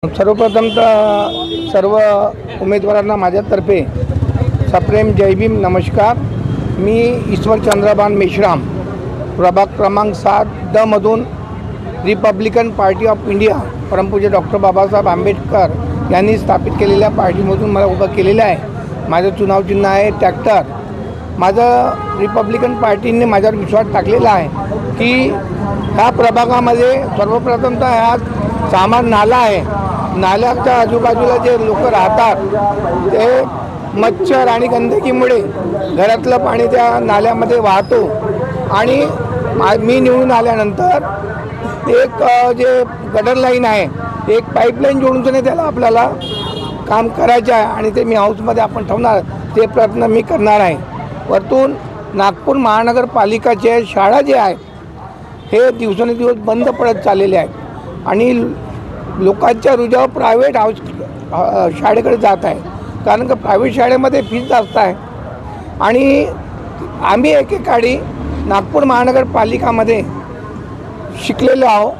सर्वप्रथम तर सर्व उमेदवारांना माझ्यातर्फे सप्रेम जय भीम नमस्कार। मी ईश्वर चंद्रभान मेश्राम प्रभाग क्रमांक 7 मधून रिपब्लिकन पार्टी ऑफ इंडिया परमपूज्य डॉक्टर बाबासाहेब आंबेडकर यांनी स्थापित केलेल्या पार्टीमधून मला उभं केलेलं आहे। माझं चुनाव चिन्ह आहे ट्रॅक्टर। माझं रिपब्लिकन पार्टीने माझ्यावर विश्वास टाकलेला आहे की ह्या प्रभागामध्ये सर्वप्रथम तर ह्या सामान नाला आहे, नाल्याच्या आजूबाजूला जे लोक राहतात ते मच्छर आणि गंदगीमुळे घरातलं पाणी त्या नाल्यामध्ये वाहतो आणि मी निवडून आल्यानंतर एक जे गटर लाईन आहे, एक पाईपलाईन जोडून त्याला आपल्याला काम करायचं आहे आणि ते मी हाऊसमध्ये आपण ठेवणार, ते प्रयत्न मी करणार आहे। वरतून नागपूर महानगरपालिकाचे शाळा जे आहेत हे दिवसेंदिवस बंद पडत चाललेले आहेत आणि लोकांच्या रुजाव प्रायव्हेट शाळेकडे जात आहे, कारण का प्रायव्हेट शाळेमध्ये फीस जास्त आहे आणि आम्ही एकेकाळी नागपूर महानगरपालिकामध्ये शिकलेलो आहोत।